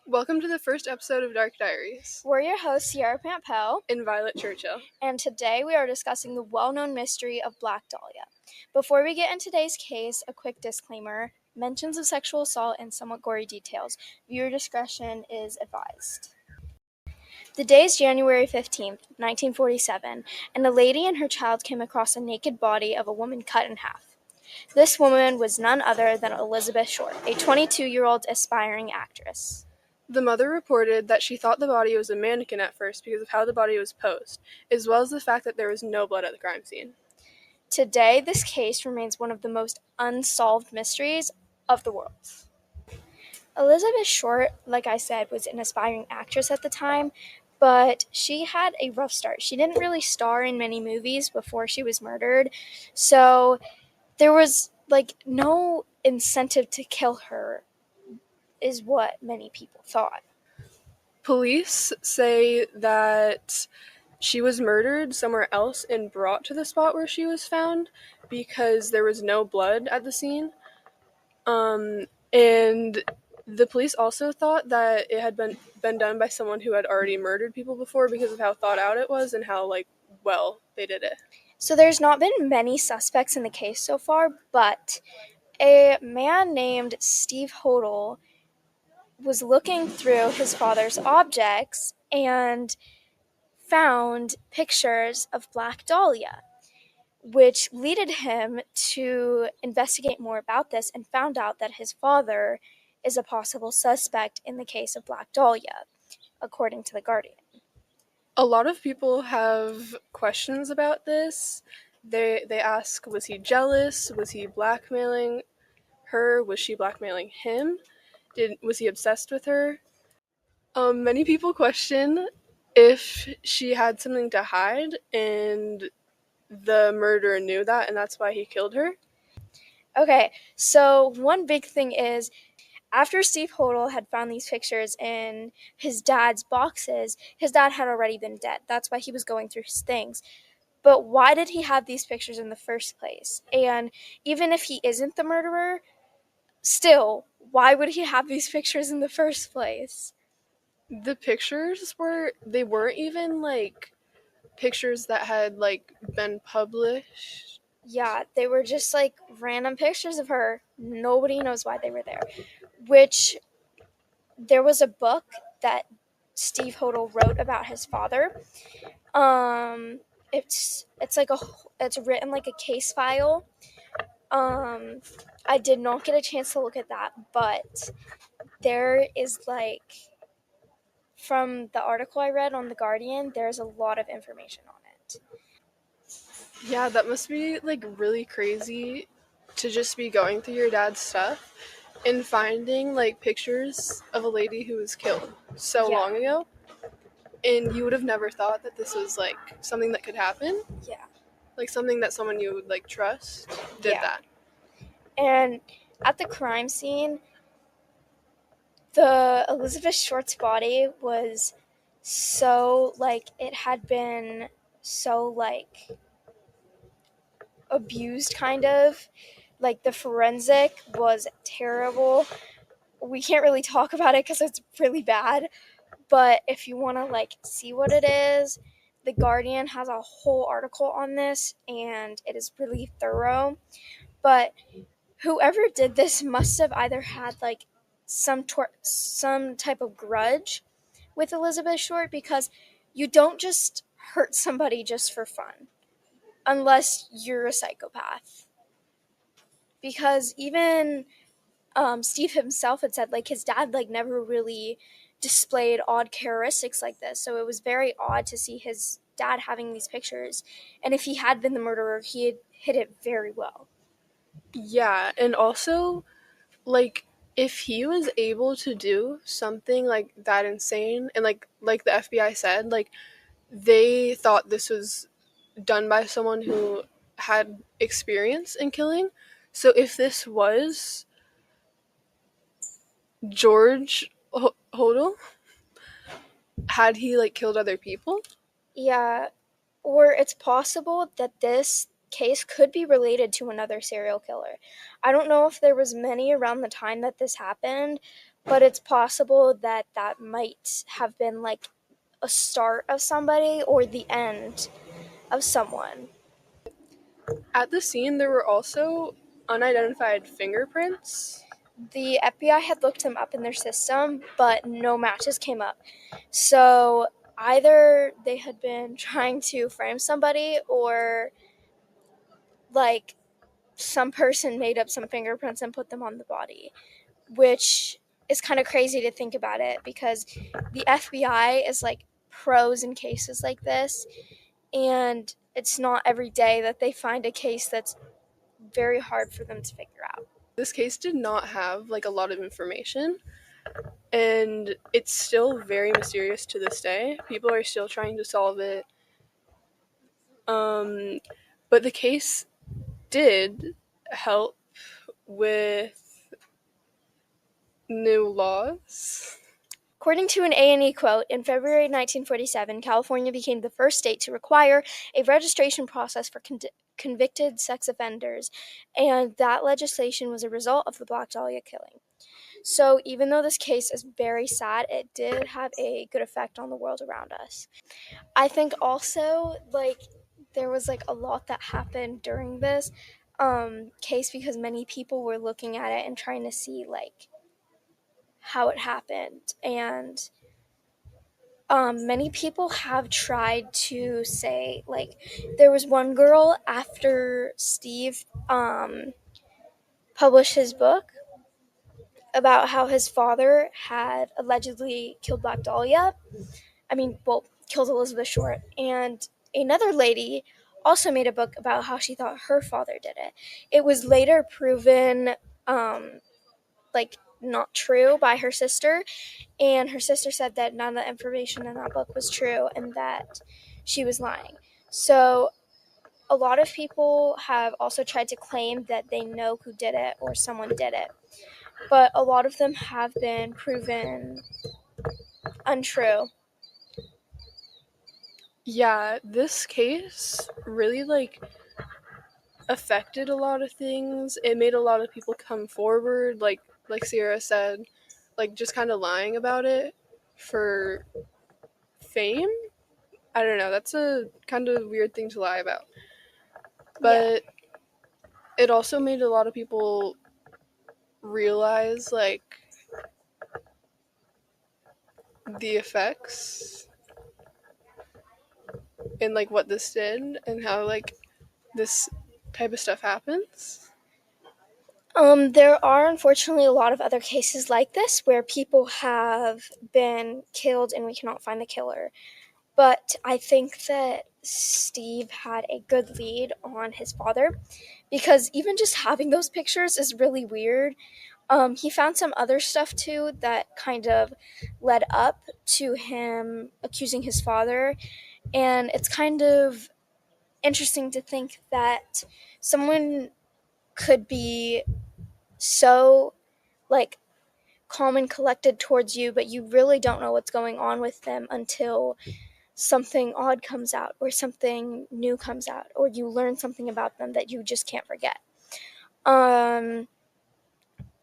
Welcome to the first episode of Diaries. We're your hosts, Pampel, And Violet Churchill. and today we are discussing the well-known mystery of Black Dahlia. Before we get into today's case, a quick disclaimer: mentions of sexual assault and somewhat gory details. Viewer discretion is advised. The day is January 15th, 1947, and a lady and her child came across a naked body of a woman cut in half. This woman was none other than Elizabeth Short, a 22-year-old aspiring actress. The mother reported that she thought the body was a mannequin at first because of how the body was posed, as well as the fact that there was no blood at the crime scene. Today, this case remains one of the most unsolved mysteries of the world. Elizabeth Short, like I said, was an aspiring actress at the time, but she had a rough start. She didn't really star in many movies before she was murdered, so there was no incentive to kill her, is what many people thought. Police say that she was murdered somewhere else and brought to the spot where she was found because there was no blood at the scene. And the police also thought that it had been done by someone who had already murdered people before because of how thought out it was and how well they did it. So there's not been many suspects in the case so far, but a man named Steve Hodel was looking through his father's objects and found pictures of Black Dahlia, which led him to investigate more about this and found out that his father is a possible suspect in the case of Black Dahlia, according to The Guardian. A lot of people have questions about this. They ask, was he jealous? Was he blackmailing her? Was she blackmailing him? Was he obsessed with her? Many people question if she had something to hide and the murderer knew that and that's why he killed her. Okay, so one big thing is, after Steve Hodel had found these pictures in his dad's boxes, his dad had already been dead. That's why he was going through his things. But why did he have these pictures in the first place? And even if he isn't the murderer, still, why would he have these pictures in the first place? The pictures they weren't even pictures that had been published. Yeah, they were just random pictures of her. Nobody knows why they were there. Which, there was a book that Steve Hodel wrote about his father. It's written like a case file. I did not get a chance to look at that, but there is from the article I read on The Guardian, there's a lot of information on it. Yeah, that must be really crazy to just be going through your dad's stuff and finding pictures of a lady who was killed so Yeah. long ago, and you would have never thought that this was something that could happen. Yeah. Something that someone you would trust did that. And at the crime scene, the Elizabeth Short's body was so it had been so abused, kind of. The forensic was terrible. We can't really talk about it because it's really bad, but if you want to see what it is, The Guardian has a whole article on this and it is really thorough. But whoever did this must have either had some type of grudge with Elizabeth Short, because you don't just hurt somebody just for fun unless you're a psychopath. Because even Steve himself had said his dad never really displayed odd characteristics like this, so it was very odd to see his dad having these pictures, and if he had been the murderer, he had hid it very well. Yeah, and also if he was able to do something that insane, and like the FBI said, they thought this was done by someone who had experience in killing. So if this was George Hodel, had he killed other people? Yeah, or it's possible that this case could be related to another serial killer. I don't know if there was many around the time that this happened, but it's possible that that might have been like a start of somebody or the end of someone. At the scene, there were also unidentified fingerprints. The FBI had looked them up in their system, but no matches came up. So either they had been trying to frame somebody, or like some person made up some fingerprints and put them on the body, which is kind of crazy to think about it because the FBI is like pros in cases like this, and it's not every day that they find a case that's very hard for them to figure out. This case did not have like a lot of information, and it's still very mysterious to this day. People are still trying to solve it. Um, but the case did help with new laws. According to an A&E quote, in February 1947, California became the first state to require a registration process for convicted sex offenders, and that legislation was a result of the Black Dahlia killing. So even though this case is very sad, it did have a good effect on the world around us. I think also, like, there was like a lot that happened during this case because many people were looking at it and trying to see like how it happened. And many people have tried to say, like, there was one girl after Steve published his book about how his father had allegedly killed Black Dahlia. I mean, well, killed Elizabeth Short. And another lady also made a book about how she thought her father did it. It was later proven, like, not true by her sister, and her sister said that none of the information in that book was true and that she was lying. So a lot of people have also tried to claim that they know who did it or someone did it, but a lot of them have been proven untrue. Yeah, this case really like affected a lot of things. It made a lot of people come forward, like Sierra said, like just kind of lying about it for fame. I don't know. That's a kind of weird thing to lie about. Yeah. But it also made a lot of people realize like the effects and like what this did and how like this type of stuff happens. There are unfortunately a lot of other cases like this where people have been killed and we cannot find the killer. But I think that Steve had a good lead on his father because even just having those pictures is really weird. He found some other stuff too that kind of led up to him accusing his father, and it's kind of interesting to think that someone could be so like calm and collected towards you, but you really don't know what's going on with them until something odd comes out or something new comes out or you learn something about them that you just can't forget. Um,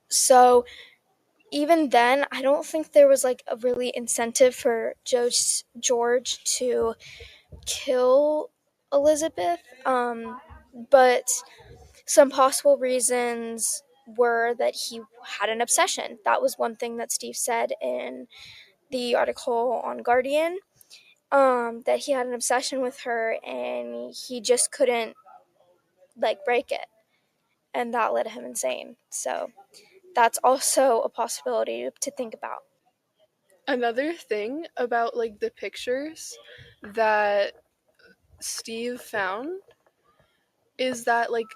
so even then, I don't think there was like a really incentive for George to kill Elizabeth. But some possible reasons were that he had an obsession. That was one thing that Steve said in the article on Guardian, that he had an obsession with her and he just couldn't like break it, and that led him insane. So that's also a possibility to think about. Another thing about like the pictures that Steve found is that like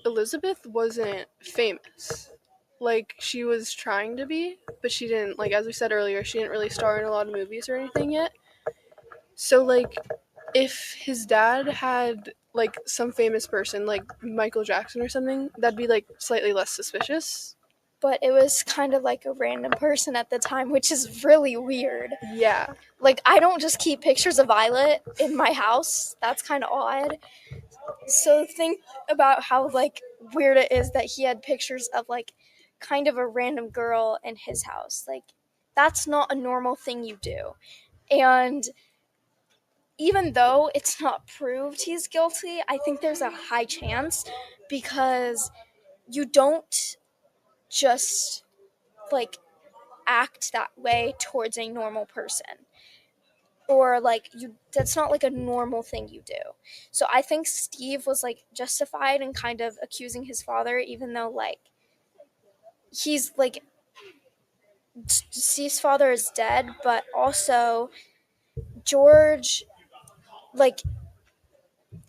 Elizabeth wasn't famous. Like she was trying to be, but she didn't, like as we said earlier, she didn't really star in a lot of movies or anything yet. So like if his dad had like some famous person like Michael Jackson or something, that'd be like slightly less suspicious. But it was kind of like a random person at the time, which is really weird. Yeah. Like, I don't just keep pictures of Violet in my house. That's kind of odd. So think about how like weird it is that he had pictures of like kind of a random girl in his house. Like, that's not a normal thing you do. And even though it's not proved he's guilty, I think there's a high chance because you don't just like act that way towards a normal person, or like you that's not like a normal thing you do. So I think Steve was like justified in kind of accusing his father, even though like he's like Steve's father is dead, but also George, like,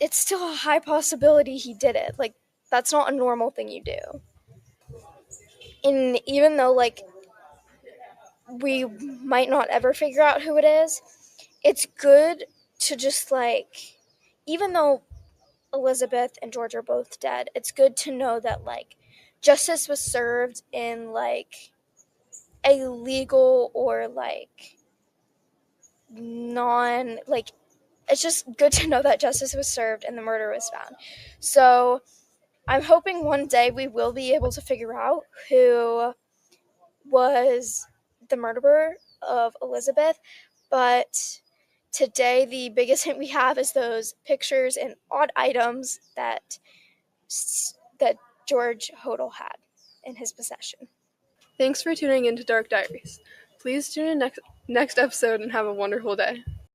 it's still a high possibility he did it. Like, that's not a normal thing you do. And even though like we might not ever figure out who it is, it's good to just like, even though Elizabeth and George are both dead, it's good to know that like justice was served in like a legal or like non like, it's just good to know that justice was served and the murder was found. So I'm hoping one day we will be able to figure out who was the murderer of Elizabeth. But today, the biggest hint we have is those pictures and odd items that George Hodel had in his possession. Thanks for tuning into Dark Diaries. Please tune in next episode and have a wonderful day.